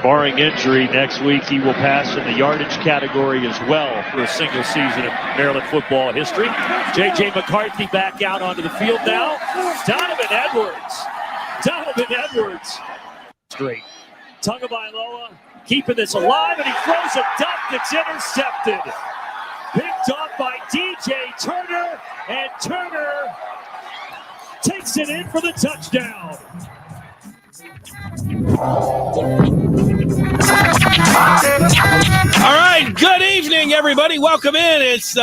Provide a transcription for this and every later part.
Barring injury, next week he will pass in the yardage category as well for a single season of Maryland football history. J.J. McCarthy back out onto the field now. Donovan Edwards. Straight. Tagovailoa keeping this alive, and he throws a duck that's intercepted. Picked off by DJ Turner, and Turner takes it in for the touchdown. All right, good evening, everybody. Welcome in. It's the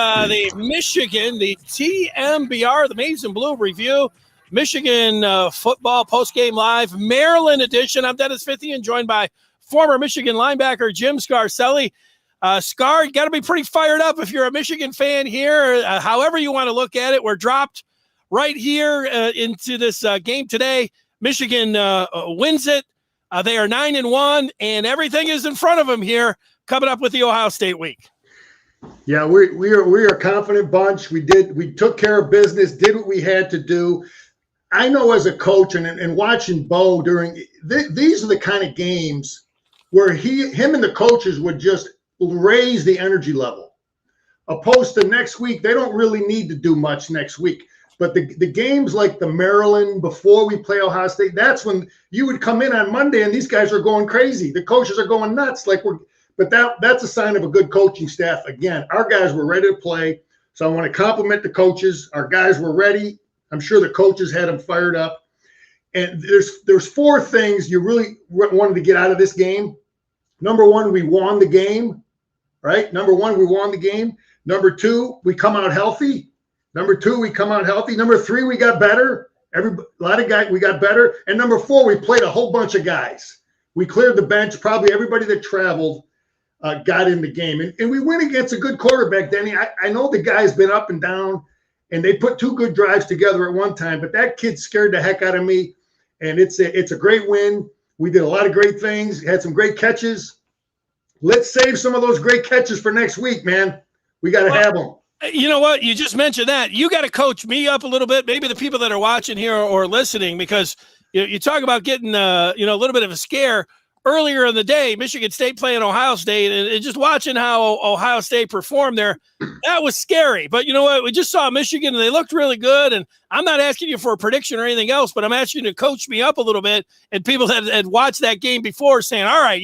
TMBR, the Maize and Blue Review, Michigan Football Postgame Live, Maryland edition. I'm Dennis Fithian, joined by former Michigan linebacker Jim Scarcelli. Scar, you got to be pretty fired up if you're a Michigan fan here. However you want to look at it, we're dropped right here into this game today. Michigan wins it. They are 9-1, and everything is in front of them here, coming up with the Ohio State week. Yeah, we are a confident bunch. We took care of business, did what we had to do. I know as a coach and watching Bo during these are the kind of games where him and the coaches would just raise the energy level. Opposed to next week, they don't really need to do much next week. But the games like the Maryland before we play Ohio State, that's when you would come in on Monday and these guys are going crazy. The coaches are going nuts. But that's a sign of a good coaching staff. Again, our guys were ready to play. So I want to compliment the coaches. Our guys were ready. I'm sure the coaches had them fired up. And there's four things you really wanted to get out of this game. Number one, we won the game, right? Number one, we won the game. Number two, we come out healthy. Number two, we come out healthy. Number three, we got better. A lot of guys, we got better. And number four, we played a whole bunch of guys. We cleared the bench. Probably everybody that traveled got in the game. And we went against a good quarterback, Denny. I know the guy's been up and down, and they put two good drives together at one time. But that kid scared the heck out of me, and it's a great win. We did a lot of great things, had some great catches. Let's save some of those great catches for next week, man. We got to have them. You know what? You just mentioned that. You got to coach me up a little bit, maybe the people that are watching here or listening, because you talk about getting a little bit of a scare. Earlier in the day, Michigan State playing Ohio State, and just watching how Ohio State performed there, that was scary. But you know what? We just saw Michigan, and they looked really good. And I'm not asking you for a prediction or anything else, but I'm asking you to coach me up a little bit. And people that had watched that game before saying, all right,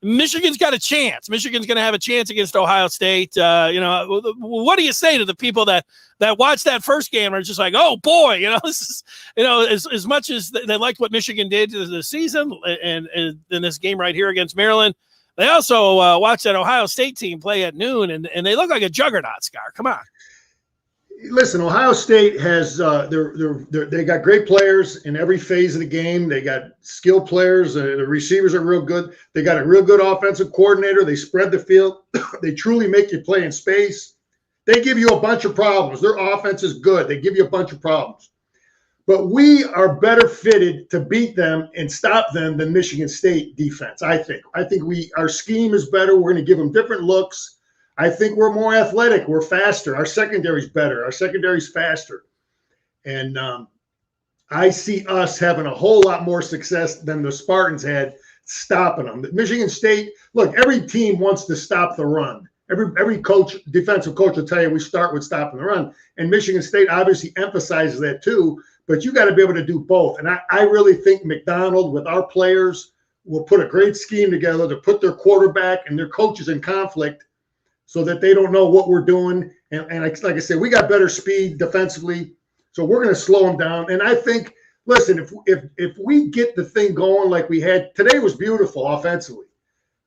Michigan's got a chance. Michigan's going to have a chance against Ohio State. What do you say to the people that watched that first game and are just like, oh boy, this is, as much as they liked what Michigan did this season and in this game right here against Maryland, they also watched that Ohio State team play at noon, and they look like a juggernaut, Scar. Come on. Listen, Ohio State has they got great players in every phase of the game. They got skilled players. The receivers are real good. They got a real good offensive coordinator. They spread the field. They truly make you play in space. They give you a bunch of problems. Their offense is good. They give you a bunch of problems. But we are better fitted to beat them and stop them than Michigan State defense, I think. I think our scheme is better. We're going to give them different looks. I think we're more athletic. We're faster. Our secondary's better. Our secondary's faster. And I see us having a whole lot more success than the Spartans had stopping them. Michigan State, look, every team wants to stop the run. Every coach, defensive coach will tell you we start with stopping the run. And Michigan State obviously emphasizes that too. But you got to be able to do both. And I really think McDonald, with our players, will put a great scheme together to put their quarterback and their coaches in conflict, so that they don't know what we're doing. And like I said, we got better speed defensively, so we're going to slow them down. And I think, listen, if we get the thing going like we had, today was beautiful offensively.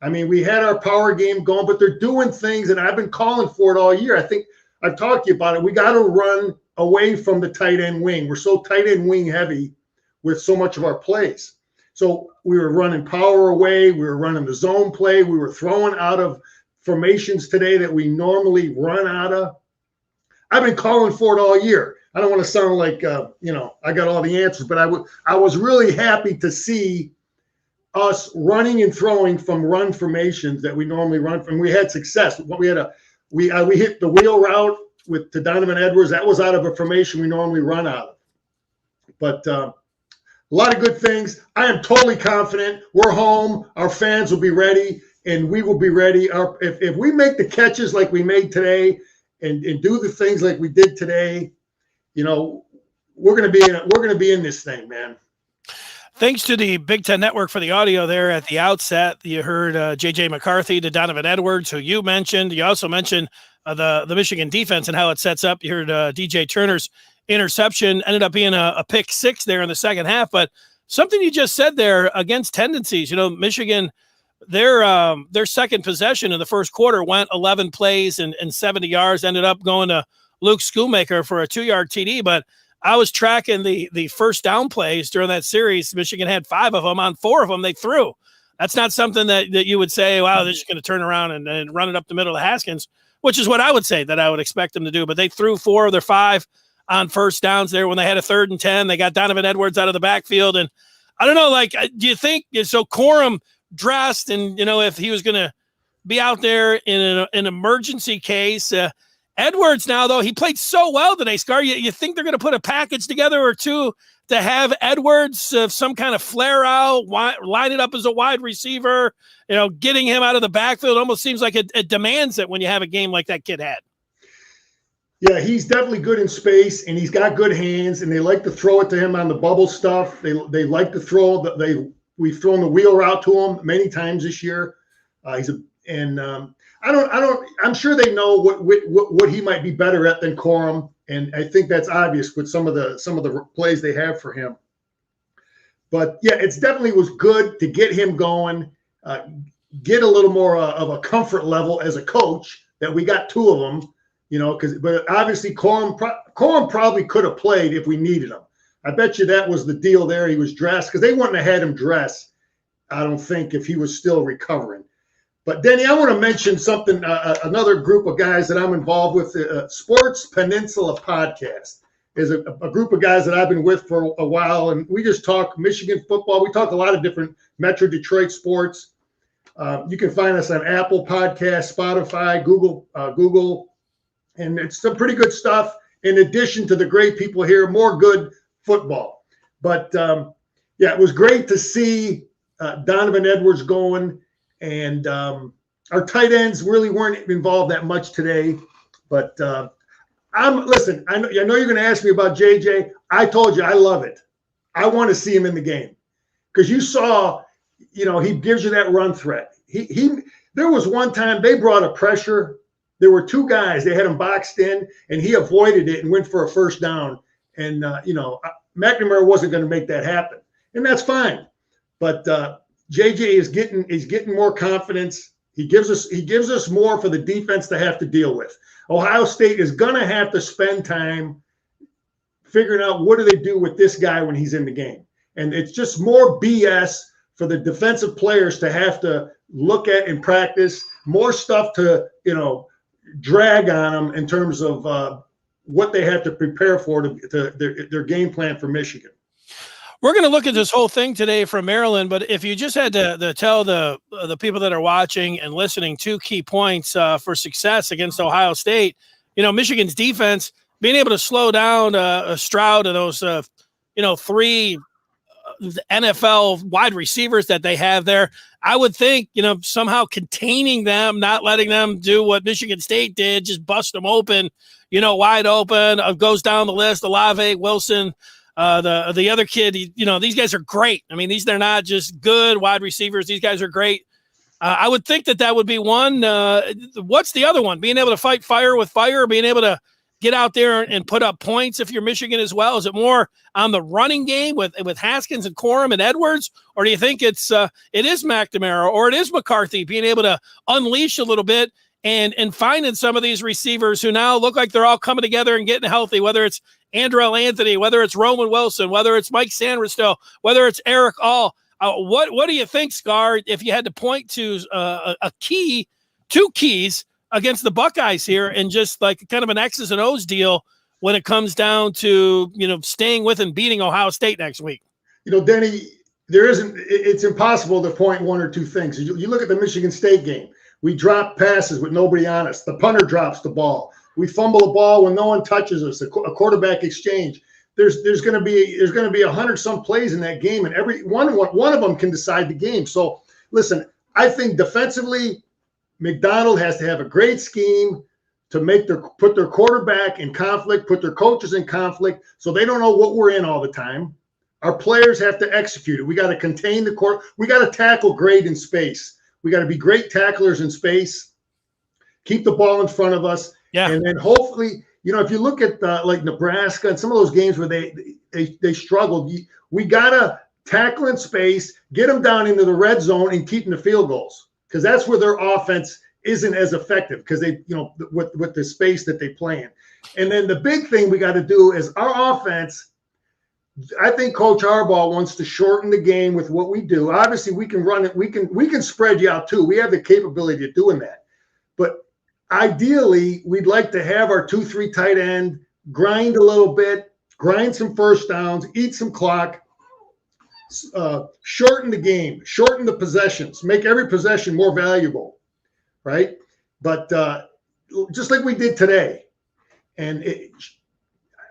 I mean, we had our power game going, but they're doing things, and I've been calling for it all year. I think I've talked to you about it. We got to run away from the tight end wing. We're so tight end wing heavy with so much of our plays. So we were running power away. We were running the zone play. We were throwing out of formations today that we normally run out of. I've been calling for it all year. I don't want to sound like, I got all the answers, but I was really happy to see us running and throwing from run formations that we normally run from. We had success. We hit the wheel route to Donovan Edwards. That was out of a formation we normally run out of. But A lot of good things. I am totally confident. We're home. Our fans will be ready, and we will be ready. If we make the catches like we made today and do the things like we did today, you know, we're going to be in this thing, man. Thanks to the Big Ten Network for the audio there at the outset. You heard J.J. McCarthy to Donovan Edwards, who you mentioned. You also mentioned the Michigan defense and how it sets up. You heard D.J. Turner's interception ended up being a pick six there in the second half. But something you just said there against tendencies, you know, Michigan, their second possession in the first quarter went 11 plays and 70 yards, ended up going to Luke Schoonmaker for a 2-yard TD. But I was tracking the first down plays during that series. Michigan had 5 of them. On 4 of them, they threw. That's not something that you would say, wow, they're just going to turn around and run it up the middle of Haskins, which is what I would say that I would expect them to do. But they threw 4 of their 5 on first downs there when they had a 3rd and 10. They got Donovan Edwards out of the backfield. And I don't know, like, do you think – so Corum dressed and, you know, if he was going to be out there in an emergency case Edwards now, though, he played so well today, Scar. You think they're going to put a package together or two to have Edwards some kind of flare out, line it up as a wide receiver, you know, getting him out of the backfield? Almost seems like it demands it when you have a game like that kid had. Yeah, he's definitely good in space, and he's got good hands, and they like to throw it to him on the bubble stuff. They like to throw we've thrown the wheel route to him many times this year. I'm sure they know what he might be better at than Corum, and I think that's obvious with some of the plays they have for him. But yeah, it's definitely was good to get him going, get a little more of a comfort level as a coach that we got 2 of them, you know. But obviously Corum probably could have played if we needed him. I bet you that was the deal there. He was dressed because they wouldn't have had him dress, I don't think, if he was still recovering. But, Denny, I want to mention something, another group of guys that I'm involved with, Sports Peninsula Podcast is a group of guys that I've been with for a while, and we just talk Michigan football. We talk a lot of different Metro Detroit sports. You can find us on Apple Podcasts, Spotify, Google, and it's some pretty good stuff in addition to the great people here, more good football. But, yeah, it was great to see Donovan Edwards going. And our tight ends really weren't involved that much today. But listen, I know you're going to ask me about JJ. I told you I love it. I want to see him in the game because you saw, you know, he gives you that run threat. There was one time they brought a pressure. There were 2 guys. They had him boxed in, and he avoided it and went for a first down. And, you know, McNamara wasn't going to make that happen. And that's fine. But JJ is getting more confidence. He gives us more for the defense to have to deal with. Ohio State is going to have to spend time figuring out what do they do with this guy when he's in the game. And it's just more BS for the defensive players to have to look at in practice, more stuff to, you know, drag on them in terms of what they have to prepare for their game plan for Michigan. We're going to look at this whole thing today from Maryland, but if you just had to tell the people that are watching and listening 2 key points for success against Ohio State, you know, Michigan's defense being able to slow down Stroud and those, 3 NFL wide receivers that they have there. I would think, you know, somehow containing them, not letting them do what Michigan State did, just bust them open, you know, wide open. Goes down the list, Olave, Wilson, the other kid, you know, these guys are great. I mean, they're not just good wide receivers. These guys are great. I would think that would be one. What's the other one? Being able to fight fire with fire, being able to get out there and put up points if you're Michigan as well? Is it more on the running game with Haskins and Corum and Edwards? Or do you think it is McNamara or it is McCarthy being able to unleash a little bit and finding some of these receivers who now look like they're all coming together and getting healthy, whether it's Andrell Anthony, whether it's Roman Wilson, whether it's Mike Sanderstill, whether it's Eric All. What do you think, Scar, if you had to point to two keys against the Buckeyes here and just like kind of an X's and O's deal when it comes down to, you know, staying with and beating Ohio State next week? You know, Denny, it's impossible to point 1 or 2 things. You look at the Michigan State game. We drop passes with nobody on us. The punter drops the ball. We fumble the ball when no one touches us, a quarterback exchange. there's going to be 100 some plays in that game, and every one of them can decide the game. So listen, I think defensively, McDonald has to have a great scheme to put their quarterback in conflict, put their coaches in conflict, so they don't know what we're in all the time. Our players have to execute it. We got to contain the court. We got to tackle great in space. We got to be great tacklers in space. Keep the ball in front of us. Yeah. And then hopefully, if you look at like Nebraska and some of those games where they struggled, we got to tackle in space, get them down into the red zone and keep them to field goals, because that's where their offense isn't as effective, because they, with the space that they play in. And then the big thing we got to do is our offense. I think Coach Harbaugh wants to shorten the game with what we do. Obviously, we can run it. We can spread you out too. We have the capability of doing that. But ideally, we'd like to have our 2-3 tight end, grind a little bit, grind some first downs, eat some clock, shorten the game, shorten the possessions, make every possession more valuable, right? But just like we did today, and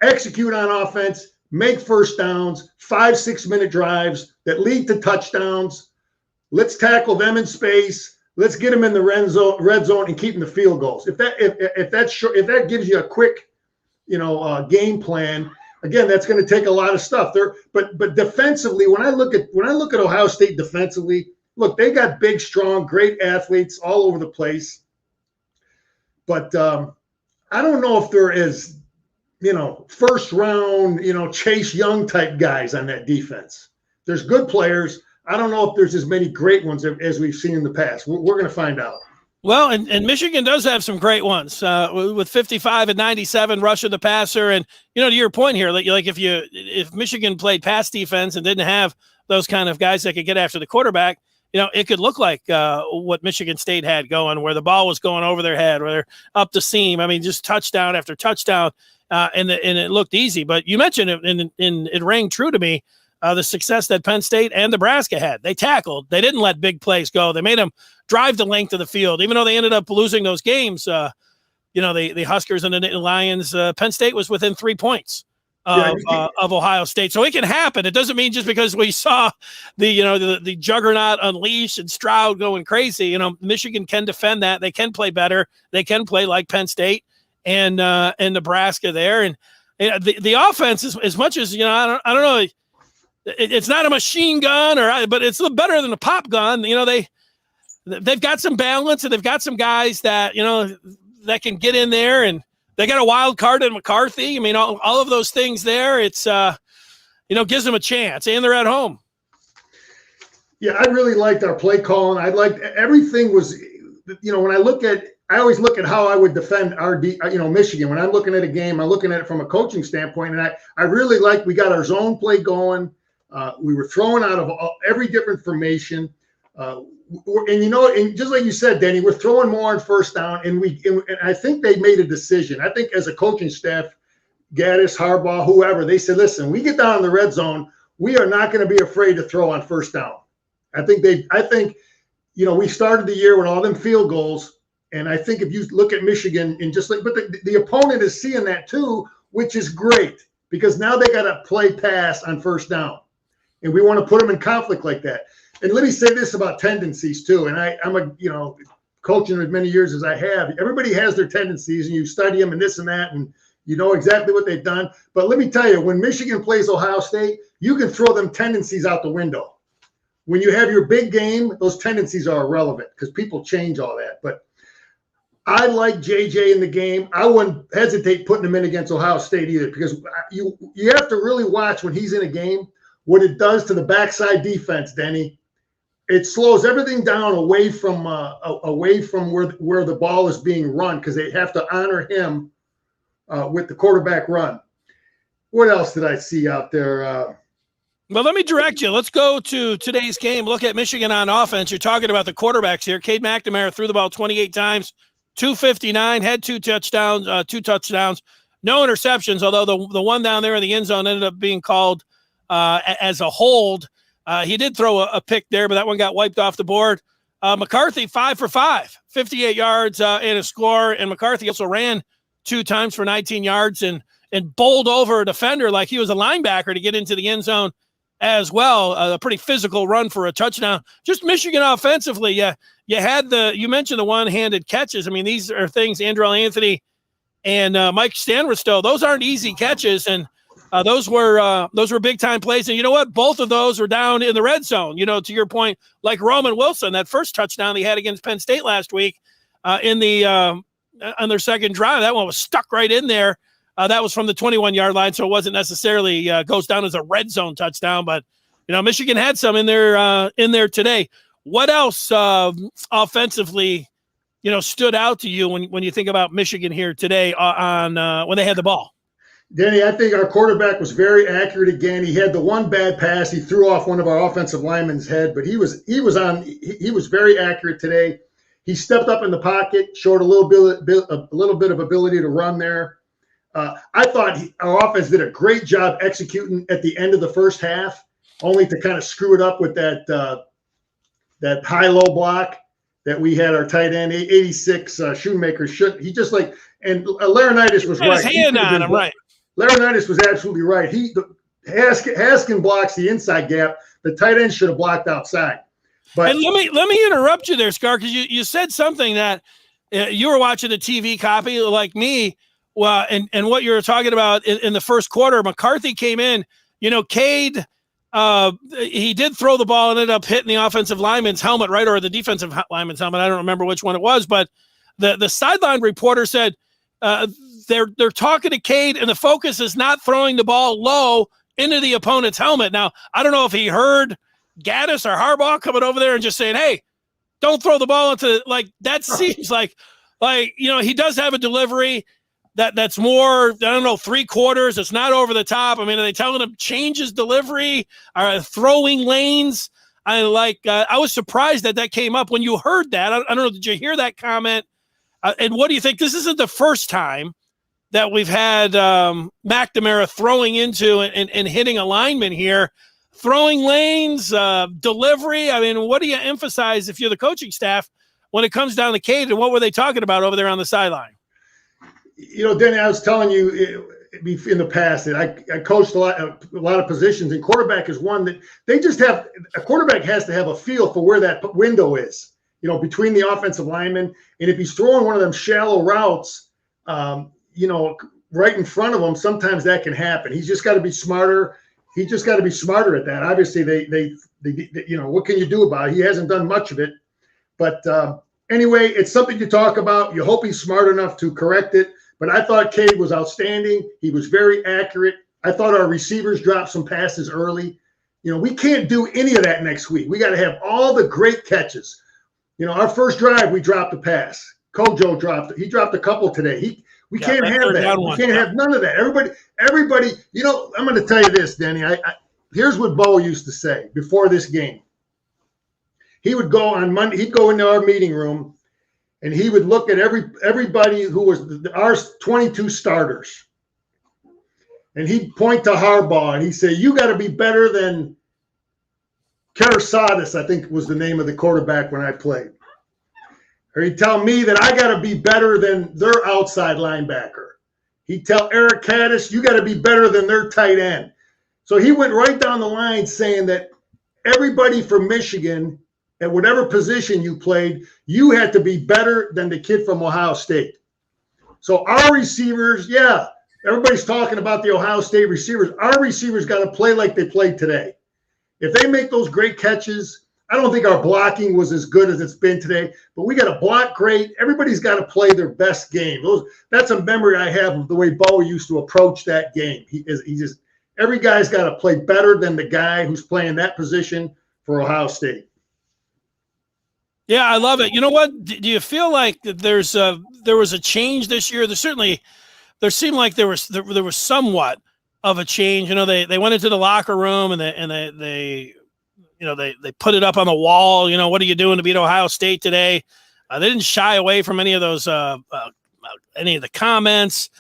execute on offense, make first downs, 5-6 minute drives that lead to touchdowns. Let's tackle them in space. Let's get them in the red zone and keep them to field goals. If that gives you a quick, game plan, again, that's going to take a lot of stuff there. But defensively, when I look at Ohio State defensively, look, they got big, strong, great athletes all over the place. But I don't know if there is, first round, Chase Young type guys on that defense. There's good players. I don't know if there's as many great ones as we've seen in the past. We're going to find out. Well, and Michigan does have some great ones with 55 and 97 rushing the passer. And, to your point here, like if Michigan played pass defense and didn't have those kind of guys that could get after the quarterback, it could look like what Michigan State had going, where the ball was going over their head, where they're up the seam. I mean, just touchdown after touchdown. And it looked easy, but you mentioned it, and it rang true to me, the success that Penn State and Nebraska had. They tackled. They didn't let big plays go. They made them drive the length of the field, even though they ended up losing those games. The Huskers and the Lions, Penn State was within 3 points of Ohio State. So it can happen. It doesn't mean just because we saw the juggernaut unleash and Stroud going crazy. Michigan can defend that. They can play better. They can play like Penn State and Nebraska there. And the offense is, as much as, I don't know, it's not a machine gun but it's a little better than a pop gun. They've got some balance, and they've got some guys that, that can get in there, and they got a wild card in McCarthy. I mean, all of those things there, it's, gives them a chance, and they're at home. Yeah. I really liked our play calling. I liked everything was, when I always look at how I would defend Michigan. When I'm looking at a game, I'm looking at it from a coaching standpoint, and I really like we got our zone play going. We were throwing out of every different formation, and just like you said, Denny, we're throwing more on first down, and I think they made a decision. I think as a coaching staff, Gaddis, Harbaugh, whoever, they said, listen, we get down in the red zone, we are not going to be afraid to throw on first down. I think we started the year with all them field goals. And I think if you look at Michigan and but the opponent is seeing that too, which is great, because now they got to play pass on first down, and we want to put them in conflict like that. And let me say this about tendencies too. And I'm coaching as many years as I have. Everybody has their tendencies, and you study them and this and that, and you know exactly what they've done. But let me tell you, when Michigan plays Ohio State, you can throw them tendencies out the window. When you have your big game, those tendencies are irrelevant because people change all that. But I like JJ in the game. I wouldn't hesitate putting him in against Ohio State either, because you have to really watch when he's in a game what it does to the backside defense, Denny. It slows everything down away from where the ball is being run, because they have to honor him with the quarterback run. What else did I see out there? Well, let me direct you. Let's go to today's game. Look at Michigan on offense. You're talking about the quarterbacks here. Cade McNamara threw the ball 28 times. 259, had two touchdowns, no interceptions, although the one down there in the end zone ended up being called as a hold. He did throw a pick there, but that one got wiped off the board. McCarthy, 5 for 5, 58 yards and a score, and McCarthy also ran 2 times for 19 yards and and bowled over a defender like he was a linebacker to get into the end zone as well. A pretty physical run for a touchdown. Just Michigan offensively, you mentioned the one-handed catches. I mean, these are things Andrew Anthony and Mike Stanristow, those aren't easy catches, and those were big-time plays. And you know what? Both of those were down in the red zone. To your point, like Roman Wilson, that first touchdown he had against Penn State last week on their second drive, that one was stuck right in there. That was from the 21-yard line, so it wasn't necessarily goes down as a red zone touchdown. But Michigan had some in there today. What else offensively, stood out to you when you think about Michigan here today on when they had the ball? Danny, I think our quarterback was very accurate again. He had the one bad pass. He threw off one of our offensive linemen's head, but he was very accurate today. He stepped up in the pocket, showed a little bit of ability to run there. I thought our offense did a great job executing at the end of the first half, only to kind of screw it up with that high-low block that we had our tight end, 86 Shoemaker. And Laurinaitis was right. His hand on him, right. Laurinaitis was absolutely right. Haskin blocks the inside gap. The tight end should have blocked outside. But and let me interrupt you there, Scar, because you said something that you were watching the TV copy like me. Well, and what you were talking about in the first quarter, McCarthy came in. Cade, he did throw the ball and ended up hitting the offensive lineman's helmet, right, or the defensive lineman's helmet. I don't remember which one it was, but the sideline reporter said they're talking to Cade, and the focus is not throwing the ball low into the opponent's helmet. Now, I don't know if he heard Gaddis or Harbaugh coming over there and just saying, "Hey, don't throw the ball into," like that seems like he does have a delivery that's more, I don't know, 3/4. It's not over the top. I mean, are they telling him change his delivery? Are throwing lanes? I was surprised that came up when you heard that. I don't know, did you hear that comment? And what do you think? This isn't the first time that we've had McNamara throwing into and hitting a lineman here. Throwing lanes, delivery. I mean, what do you emphasize if you're the coaching staff when it comes down to Cade, and what were they talking about over there on the sideline? Denny, I was telling you in the past that I coached a lot of positions, and quarterback is one that they just have. A quarterback has to have a feel for where that window is, between the offensive linemen. And if he's throwing one of them shallow routes, right in front of him, sometimes that can happen. He's just got to be smarter. He's just got to be smarter at that. Obviously, they what can you do about it? He hasn't done much of it. But anyway, it's something to talk about. You hope he's smart enough to correct it. But I thought Cade was outstanding. He was very accurate. I thought our receivers dropped some passes early. We can't do any of that next week. We got to have all the great catches. Our first drive, we dropped a pass. Kojo dropped it. He dropped a couple today. We can't have that. We can't have none of that. Everybody, I'm going to tell you this, Denny. Here's what Bo used to say before this game. He would go on Monday. He'd go into our meeting room, and he would look at everybody who was our 22 starters. And he'd point to Harbaugh, and he'd say, "You got to be better than Karasadis," I think was the name of the quarterback when I played. Or he'd tell me that I got to be better than their outside linebacker. He'd tell Eric Caddis, "You got to be better than their tight end." So he went right down the line saying that everybody from Michigan, at whatever position you played, you had to be better than the kid from Ohio State. So our receivers, everybody's talking about the Ohio State receivers. Our receivers got to play like they played today. If they make those great catches, I don't think our blocking was as good as it's been today, but we got to block great. Everybody's got to play their best game. That's a memory I have of the way Bo used to approach that game. Every guy's got to play better than the guy who's playing that position for Ohio State. Yeah, I love it. You know what? Do you feel like there was a change this year? There seemed like there was somewhat of a change. They went into the locker room and they put it up on the wall. What are you doing to beat Ohio State today? They didn't shy away from any of those any of the comments.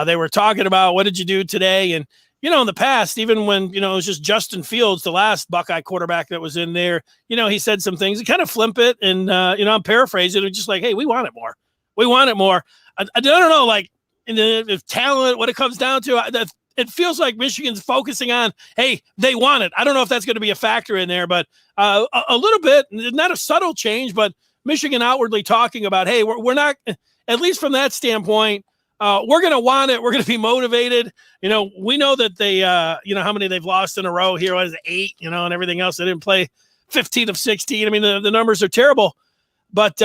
They were talking about what did you do today, and in the past, even when, it was just Justin Fields, the last Buckeye quarterback that was in there, he said some things, he kind of flimp it. And, I'm paraphrasing it, just like, hey, we want it more. We want it more. I don't know, like, the talent, what it comes down to, it feels like Michigan's focusing on, hey, they want it. I don't know if that's going to be a factor in there, but a little bit, not a subtle change, but Michigan outwardly talking about, hey, we're not, at least from that standpoint, we're going to want it. We're going to be motivated. We know that they, how many they've lost in a row here. What is it, 8, and everything else. They didn't play 15 of 16. I mean, the numbers are terrible. But,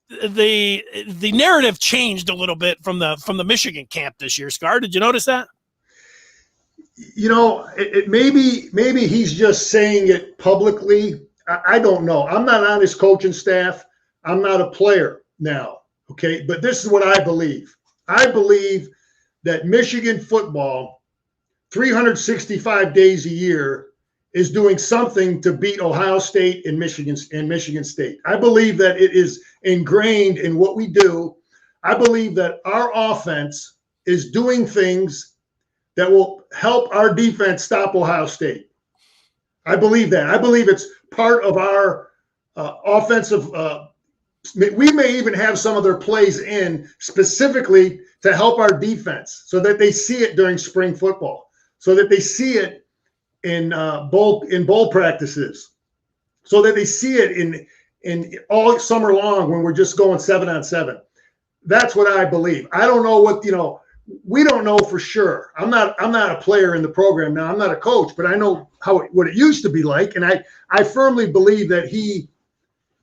the narrative changed a little bit from the Michigan camp this year. Scar, did you notice that? Maybe he's just saying it publicly. I don't know. I'm not on his coaching staff. I'm not a player now. Okay, but this is what I believe. I believe that Michigan football, 365 days a year, is doing something to beat Ohio State and Michigan State. I believe that it is ingrained in what we do. I believe that our offense is doing things that will help our defense stop Ohio State. I believe that. I believe it's part of our offensive. We may even have some of their plays in specifically to help our defense so that they see it during spring football, so that they see it in bowl practices, so that they see it in all summer long when we're just going 7-on-7. That's what I believe. I don't know what, we don't know for sure. I'm not a player in the program now. I'm not a coach, but I know what it used to be like. And I firmly believe that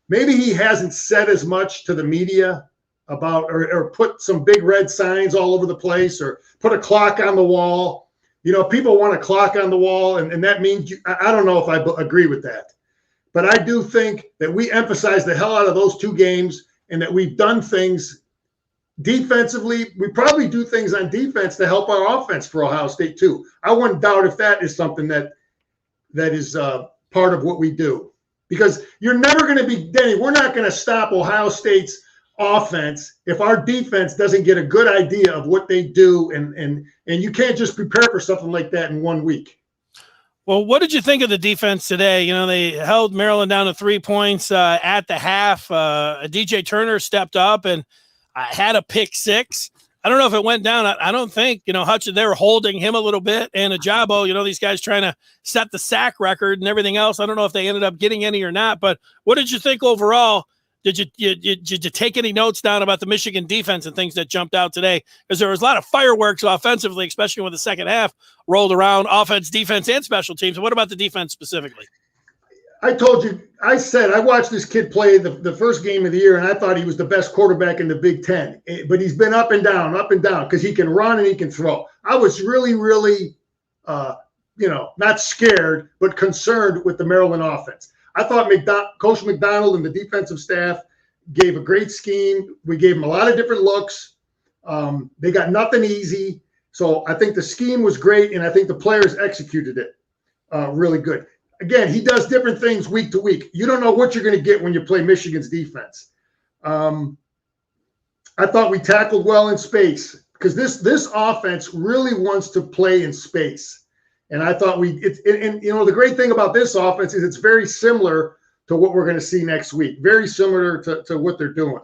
maybe he hasn't said as much to the media about, or put some big red signs all over the place, or put a clock on the wall. People want a clock on the wall, and that means I don't know if I agree with that. But I do think that we emphasize the hell out of those 2 games, and that we've done things defensively. We probably do things on defense to help our offense for Ohio State too. I wouldn't doubt if that is something that is part of what we do. Because you're never going to be, Denny, we're not going to stop Ohio State's offense if our defense doesn't get a good idea of what they do. And you can't just prepare for something like that in 1 week. Well, what did you think of the defense today? They held Maryland down to 3 points at the half. DJ Turner stepped up and had a pick 6. I don't know if it went down. I don't think, Hutch, they were holding him a little bit, and Ajabo, these guys trying to set the sack record and everything else. I don't know if they ended up getting any or not, but what did you think overall? Did you take any notes down about the Michigan defense and things that jumped out today? Because there was a lot of fireworks offensively, especially when the second half rolled around, offense, defense, and special teams. What about the defense specifically? I told you, I said, I watched this kid play the first game of the year, and I thought he was the best quarterback in the Big Ten. But he's been up and down, because he can run and he can throw. I was really, really, not scared, but concerned with the Maryland offense. I thought Coach McDonald and the defensive staff gave a great scheme. We gave them a lot of different looks. They got nothing easy. So I think the scheme was great, and I think the players executed it really good. Again, he does different things week to week. You don't know what you're going to get when you play Michigan's defense. I thought we tackled well in space, because this offense really wants to play in space. And I thought the great thing about this offense is it's very similar to what we're going to see next week. Very similar to what they're doing.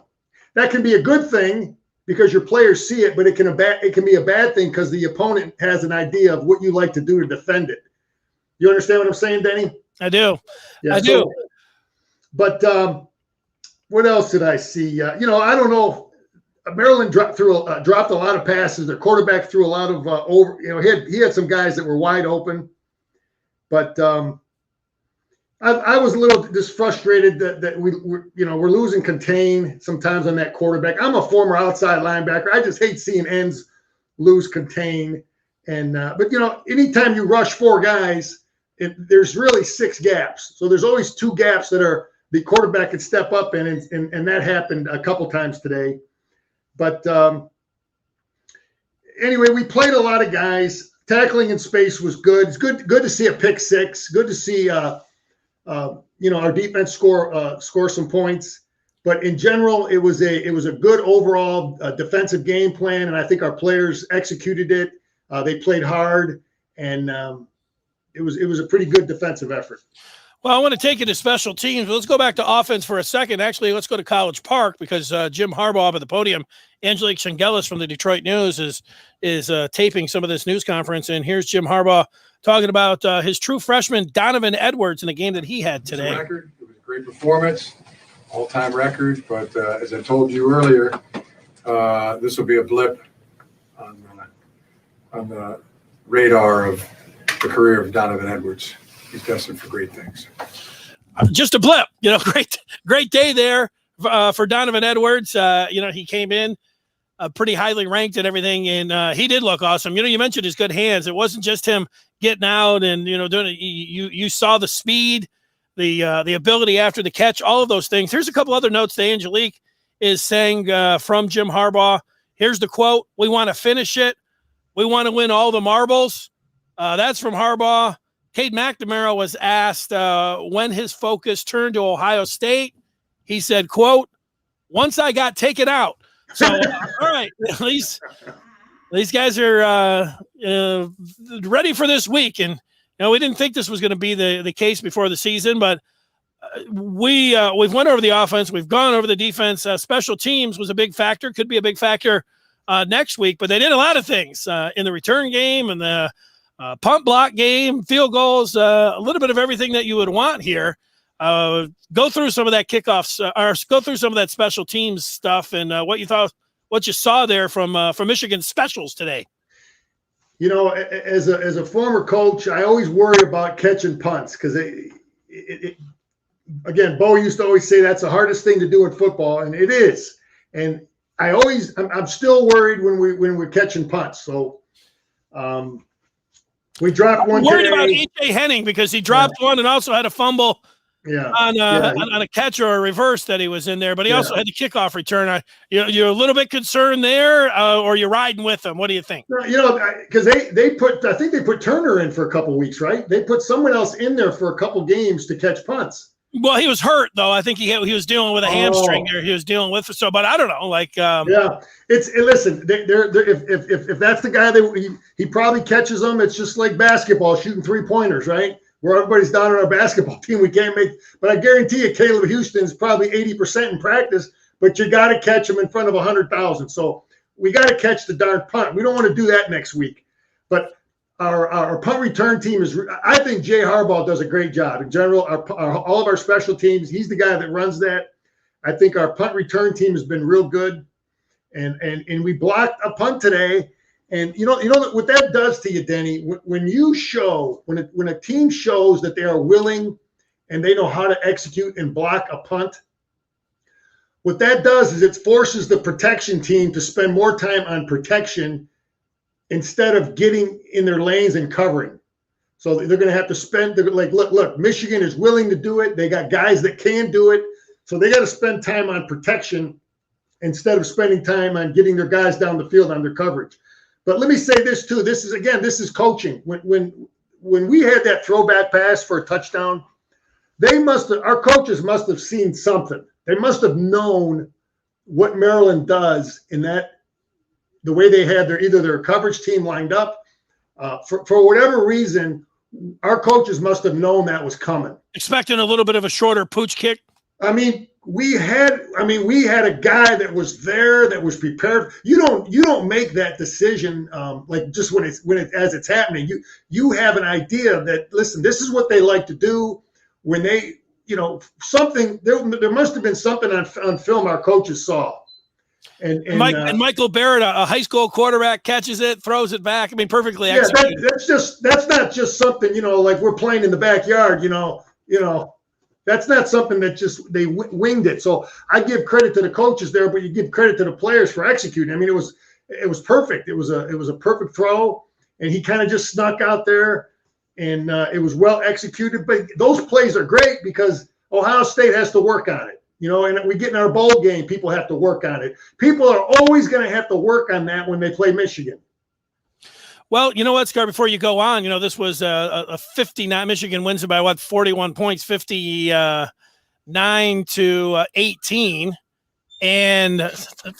That can be a good thing because your players see it, but it can be a bad thing because the opponent has an idea of what you like to do to defend it. You understand what I'm saying, Denny? I do. Yeah, I do. But what else did I see? I don't know. Maryland dropped a lot of passes. Their quarterback threw a lot of he had some guys that were wide open. But I was a little just frustrated that we're losing contain sometimes on that quarterback. I'm a former outside linebacker. I just hate seeing ends lose contain. And but anytime you rush 4 guys, there's really 6 gaps. So there's always 2 gaps that the quarterback could step up in, and that happened a couple times today. But anyway, we played a lot of guys. Tackling in space was good. It's good to see a pick 6. Good to see our defense score some points. But in general, it was a good overall defensive game plan, and I think our players executed it. They played hard, and it was a pretty good defensive effort. Well, I want to take it to special teams. Let's go back to offense for a second. Actually, let's go to College Park because Jim Harbaugh up at the podium. Angelique Shengelis from the Detroit News is taping some of this news conference. And here's Jim Harbaugh talking about his true freshman, Donovan Edwards, in the game that he had today. It was a great performance, all-time record. But as I told you earlier, this will be a blip on the radar of the career of Donovan Edwards. He's destined for great things. Just a blip, great day there for Donovan Edwards. He came in pretty highly ranked and everything, and he did look awesome. You mentioned his good hands. It wasn't just him getting out and doing it. You saw the speed, the ability after the catch, all of those things. Here's a couple other notes that Angelique is saying from Jim Harbaugh. Here's the quote: "We want to finish it. We want to win all the marbles." That's from Harbaugh. Cade McNamara was asked when his focus turned to Ohio State. He said, quote, "Once I got taken out." So, all right, these guys are ready for this week. And, we didn't think this was going to be the case before the season, but we've went over the offense. We've gone over the defense. Special teams was a big factor, could be a big factor next week, but they did a lot of things in the return game and the punt block game, field goals, a little bit of everything that you would want here. Go through some of that kickoffs, or go through some of that special teams stuff, and what you saw there from Michigan specials today. As a former coach, I always worry about catching punts because again, Bo used to always say that's the hardest thing to do in football, and it is. And I'm still worried when we're catching punts. So. We dropped one. I'm worried about A.J. Henning because he dropped one and also had a fumble on a catch or a reverse that he was in there, but he also had the kickoff return. You're a little bit concerned there, or you're riding with them. What do you think? Because I think they put Turner in for a couple weeks, right? They put someone else in there for a couple games to catch punts. Well, he was hurt though. I think he was dealing with a hamstring there. He was dealing with but I don't know. Listen. If that's the guy he probably catches them. It's just like basketball, shooting 3-pointers, right? Where everybody's down on our basketball team, we can't make. But I guarantee you, Caleb Houston's probably 80% in practice. But you got to catch him in front of 100,000. So we got to catch the darn punt. We don't want to do that next week, but. Our punt return team I think Jay Harbaugh does a great job. In general, all of our special teams, he's the guy that runs that. I think our punt return team has been real good. And we blocked a punt today. And what that does to you, Denny, when a team shows that they are willing and they know how to execute and block a punt, what that does is it forces the protection team to spend more time on protection instead of getting in their lanes and covering. So they're going to have to spend, look, Michigan is willing to do it. They got guys that can do it. So they got to spend time on protection instead of spending time on getting their guys down the field on their coverage. But let me say this too. This is coaching. When we had that throwback pass for a touchdown, our coaches must have seen something. They must have known what Maryland does in that, the way they had their coverage team lined up. For whatever reason, our coaches must have known that was coming. Expecting a little bit of a shorter pooch kick. We had a guy that was there, that was prepared. You don't make that decision just when it's happening. You have an idea that, listen, this is what they like to do when they, something. There must have been something on film our coaches saw. And Michael Barrett, a high school quarterback, catches it, throws it back. Perfectly executed. That's not just something, like we're playing in the backyard, that's not something that just they winged it. So I give credit to the coaches there, but you give credit to the players for executing. It was perfect. It was a perfect throw, and he kind of just snuck out there, and it was well executed. But those plays are great because Ohio State has to work on it. And we get in our bowl game, people have to work on it. People are always going to have to work on that when they play Michigan. Well, you know what, Scar, before you go on, this was a 59. Michigan wins it by 41 points, 59 to 18. And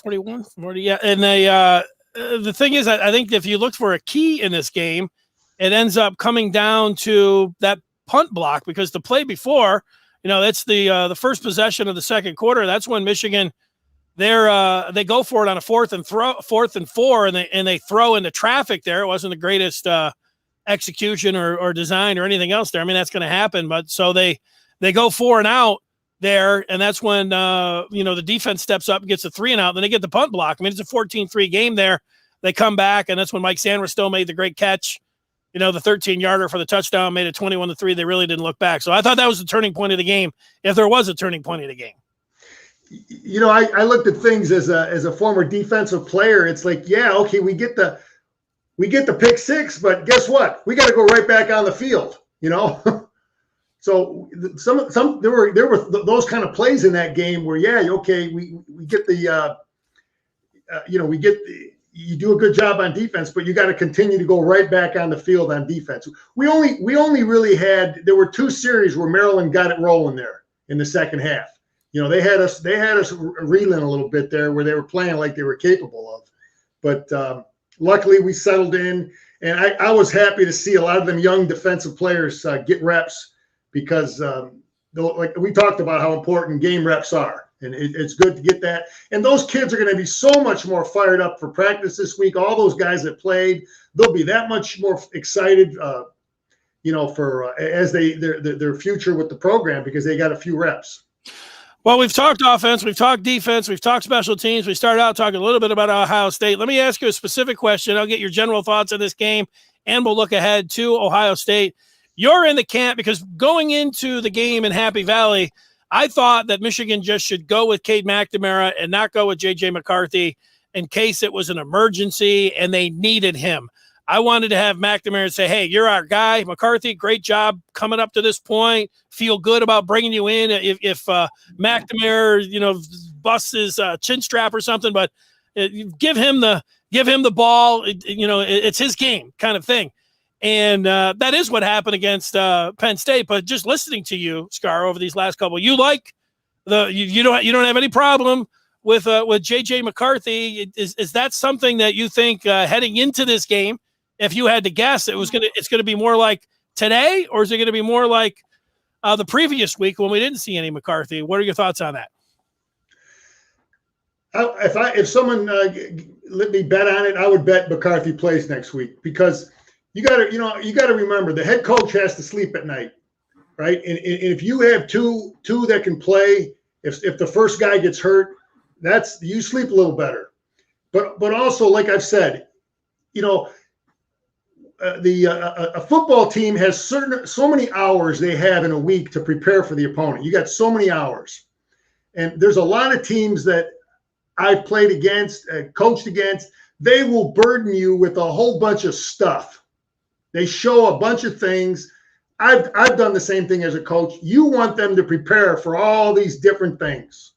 41, 40, yeah. And the thing is, I think if you look for a key in this game, it ends up coming down to that punt block, because the play before, that's the first possession of the second quarter. That's when Michigan, they go for it on a 4th and 4, and they throw into traffic there. It wasn't the greatest execution or design or anything else there. I mean, that's going to happen, but so they go 4 and out there, and that's when the defense steps up and gets a 3 and out. Then they get the punt block. I mean, it's a 14-3 game there. They come back, and that's when Mike Sanders made the great catch. The 13-yarder for the touchdown, made it 21-3. They really didn't look back. So I thought that was the turning point of the game, if there was a turning point of the game. I looked at things as a former defensive player. It's like, yeah, okay, we get the pick 6, but guess what? We got to go right back on the field. So there were those kind of plays in that game where, yeah, okay, we get the you do a good job on defense, but you got to continue to go right back on the field on defense. We only really there were 2 series where Maryland got it rolling there in the second half. They had us reeling a little bit there where they were playing like they were capable of. But luckily we settled in, and I was happy to see a lot of them young defensive players get reps, because like we talked about how important game reps are. And it's good to get that. And those kids are going to be so much more fired up for practice this week. All those guys that played, they'll be that much more excited, for as their future with the program, because they got a few reps. Well, we've talked offense, we've talked defense, we've talked special teams. We started out talking a little bit about Ohio State. Let me ask you a specific question. I'll get your general thoughts on this game, and we'll look ahead to Ohio State. You're in the camp, because going into the game in Happy Valley, I thought that Michigan just should go with Cade McNamara and not go with J.J. McCarthy in case it was an emergency and they needed him. I wanted to have McNamara say, hey, you're our guy. McCarthy, great job coming up to this point. Feel good about bringing you in if McNamara, busts his chin strap or something, but give him the ball. It's his game kind of thing. And that is what happened against Penn State. But just listening to you, Scar, over these last couple, you don't have any problem with J.J. McCarthy. Is that something that you think heading into this game, if you had to guess, it's gonna be more like today, or is it going to be more like the previous week when we didn't see any McCarthy? What are your thoughts on that? If someone let me bet on it, I would bet McCarthy plays next week, because you got to remember, the head coach has to sleep at night, right? And if you have two that can play, if the first guy gets hurt, you sleep a little better. But also, like I've said, a football team has so many hours they have in a week to prepare for the opponent. You got so many hours, and there's a lot of teams that I've played against, coached against. They will burden you with a whole bunch of stuff. They show a bunch of things. I've done the same thing as a coach. You want them to prepare for all these different things.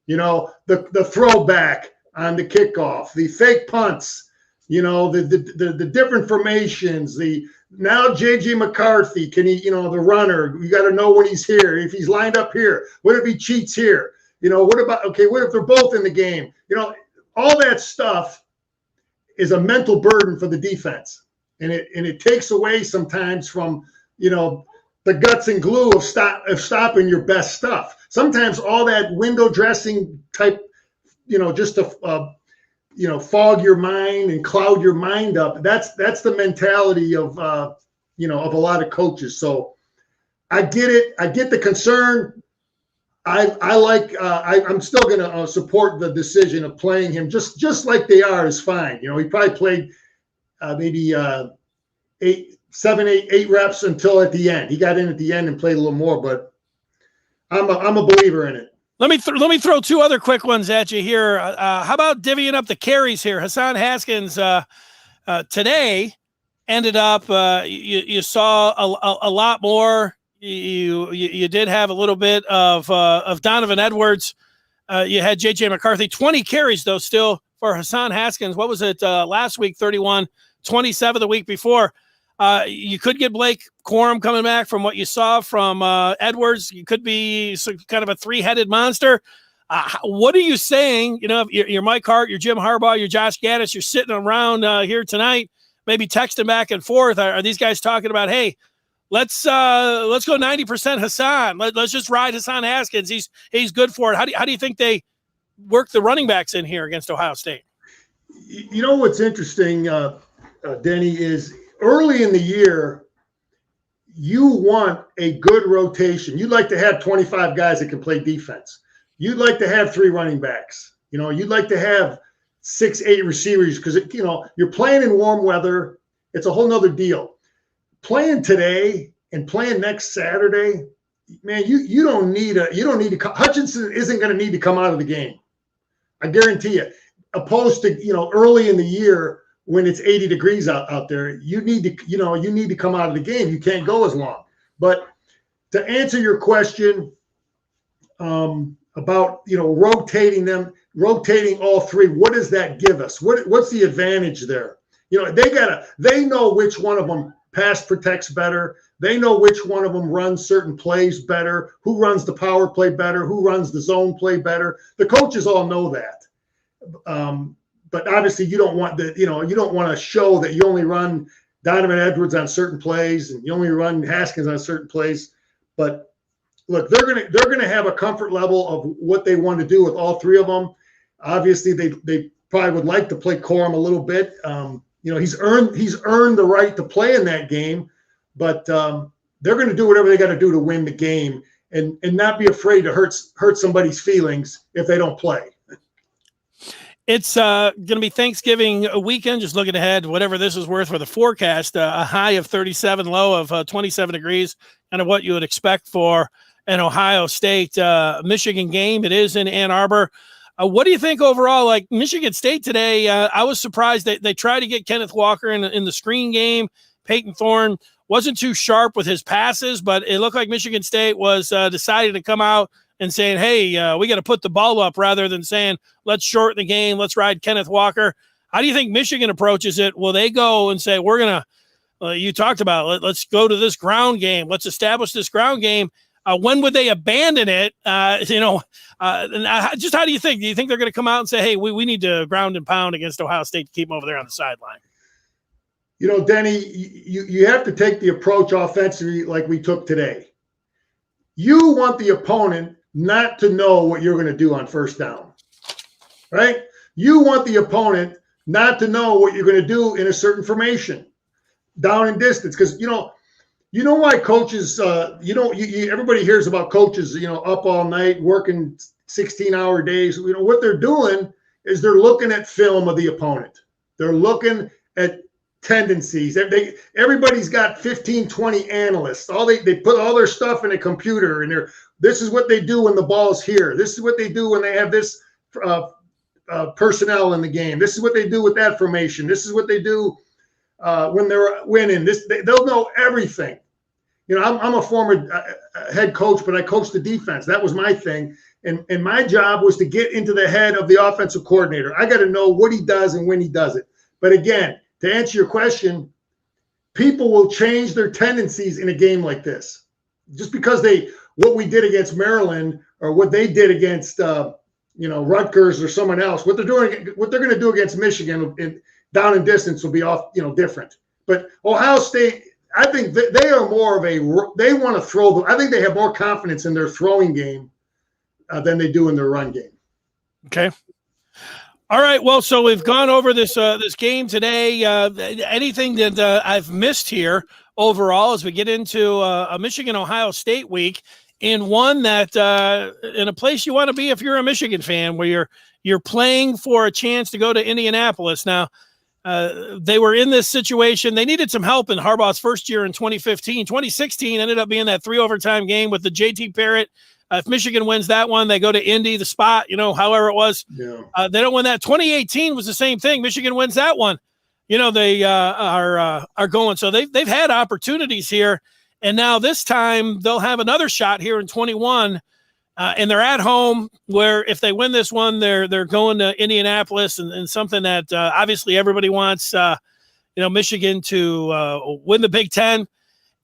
The throwback on the kickoff, the fake punts, the different formations, now J.J. McCarthy, can he, the runner, you got to know when he's here. If he's lined up here, what if he cheats here? What if they're both in the game? All that stuff is a mental burden for the defense. And it takes away sometimes from, the guts and glue of stopping your best stuff. Sometimes all that window dressing type, just to, fog your mind and cloud your mind up. That's the mentality of a lot of coaches. So I get it. I get the concern. I'm still going to support the decision of playing him just like they are is fine. He probably played maybe 7, 8 reps until at the end. He got in at the end and played a little more, but I'm a believer in it. Let me throw 2 other quick ones at you here. How about divvying up the carries here? Hassan Haskins today ended up. You saw a lot more. You did have a little bit of Donovan Edwards. You had J.J. McCarthy. 20 carries though still for Hassan Haskins. What was it last week? 31, 27 the week before. You could get Blake Corum coming back from what you saw from Edwards. You could be kind of a 3-headed monster. What are you saying? You're Mike Hart, you're Jim Harbaugh, you're Josh Gaddis. You're sitting around here tonight, maybe texting back and forth. Are these guys talking about, hey, let's go 90% Hassan. Let's just ride Hassan Haskins. He's good for it. How do you think they work the running backs in here against Ohio State? You know what's interesting, Denny, is early in the year, you want a good rotation. You'd like to have 25 guys that can play defense. You'd like to have 3 running backs. You'd like to have 6, 8 receivers because, you're playing in warm weather. It's a whole nother deal. Playing today and playing next Saturday, man, you don't need to. Hutchinson isn't going to need to come out of the game. I guarantee you. Opposed to, early in the year when it's 80 degrees out there, you need to come out of the game. You can't go as long. But to answer your question about, rotating all 3, what does that give us? What's the advantage there? They know which one of them pass protects better. They know which one of them runs certain plays better, who runs the power play better, who runs the zone play better. The coaches all know that. But obviously you don't want to show that you only run Donovan Edwards on certain plays and you only run Haskins on certain plays. But look, they're gonna have a comfort level of what they want to do with all 3 of them. Obviously, they probably would like to play Corum a little bit. He's earned the right to play in that game, but they're going to do whatever they got to do to win the game and not be afraid to hurt somebody's feelings if they don't play. It's going to be Thanksgiving weekend. Just looking ahead, whatever this is worth for the forecast, a high of 37, low of 27 degrees, kind of what you would expect for an Ohio State Michigan game. It is in Ann Arbor. What do you think overall? Like Michigan State today, I was surprised that they tried to get Kenneth Walker in the screen game. Peyton Thorne wasn't too sharp with his passes, but it looked like Michigan State was deciding to come out and saying, hey, we got to put the ball up rather than saying, let's shorten the game, let's ride Kenneth Walker. How do you think Michigan approaches it? Will they go and say, we're going to, you talked about, let's go to this ground game. Let's establish this ground game. When would they abandon it? Just how do you think? Do you think they're going to come out and say, hey, we need to ground and pound against Ohio State to keep them over there on the sideline? Denny, you have to take the approach offensively like we took today. You want the opponent not to know what you're going to do on first down, right? You want the opponent not to know what you're going to do in a certain formation, down and distance, because you know why coaches, everybody hears about coaches, up all night working 16-hour days. What they're doing is they're looking at film of the opponent. They're looking at tendencies. Everybody's got 15, 20 analysts. They put all their stuff in a computer, and this is what they do when the ball's here. This is what they do when they have this personnel in the game. This is what they do with that formation. This is what they do when they're winning. They'll know everything. I'm a former head coach, but I coached the defense. That was my thing. And my job was to get into the head of the offensive coordinator. I got to know what he does and when he does it. But again, to answer your question, people will change their tendencies in a game like this. Just because what we did against Maryland or what they did against Rutgers or someone else, what they're going to do against Michigan down in distance will be off, different. But Ohio State, I think they are more of they want to throw. I think they have more confidence in their throwing game than they do in their run game. Okay. All right. Well, so we've gone over this game today. Anything that I've missed here overall as we get into a Michigan-Ohio State week in one that in a place you want to be if you're a Michigan fan, where you're playing for a chance to go to Indianapolis. Now, they were in this situation. They needed some help in Harbaugh's first year in 2015. 2016 ended up being that 3 overtime game with the JT Parrott. If Michigan wins that one, they go to Indy, the spot, however it was. Yeah. They don't win that. 2018 was the same thing. Michigan wins that one. They are going. So they've had opportunities here. And now this time they'll have another shot here in 21. And they're at home, where if they win this one, they're going to Indianapolis and something that obviously everybody wants, Michigan to win the Big Ten.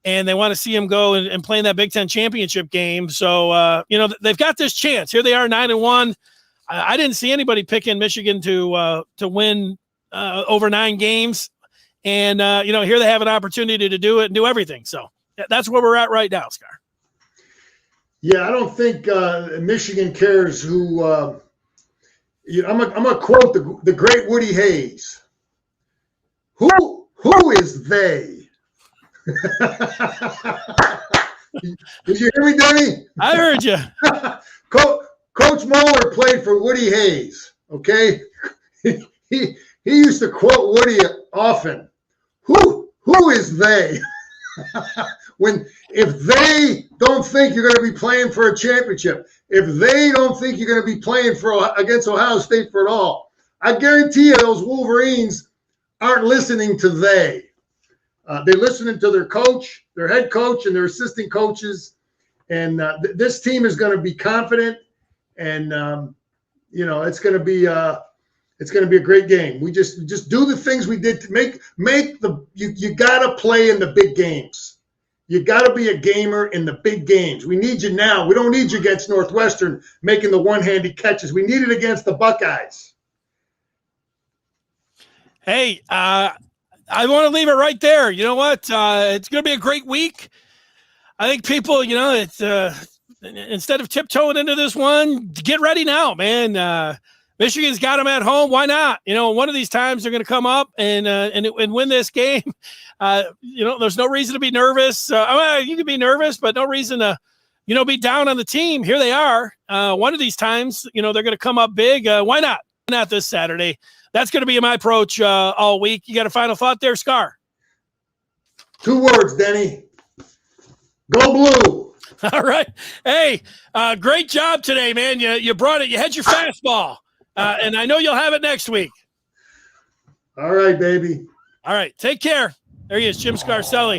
And they want to see him go and play in that Big Ten championship game. So, they've got this chance. Here they are, 9-1. I didn't see anybody picking Michigan to win over 9 games. And, here they have an opportunity to do it and do everything. So That's where we're at right now, Scar. Yeah, I don't think Michigan cares who. I'm gonna quote the great Woody Hayes. Who is they? Did you hear me, Denny? I heard you. Coach Moeller played for Woody Hayes. Okay, he used to quote Woody often. Who is they? If they don't think you're going to be playing for a championship, if they don't think you're going to be playing against Ohio State for it all, I guarantee you those Wolverines aren't listening to they. They're listening to their coach, their head coach, and their assistant coaches. And this team is going to be confident, and it's going to be a great game. We just do the things we did to make you got to play in the big games. You got to be a gamer in the big games. We need you now. We don't need you against Northwestern making the one-handed catches. We need it against the Buckeyes. Hey, I want to leave it right there. You know what? It's going to be a great week. I think people, it's instead of tiptoeing into this one, get ready now, man. Michigan's got them at home. Why not? One of these times they're going to come up and win this game. There's no reason to be nervous. You can be nervous, but no reason to, be down on the team. Here they are. One of these times, they're going to come up big. Why not? Not this Saturday. That's going to be my approach all week. You got a final thought there, Scar? 2 words, Denny. Go blue. All right. Hey, great job today, man. You brought it. You had your fastball. And I know you'll have it next week. All right, baby. All right. Take care. There he is, Jim Scarcelli.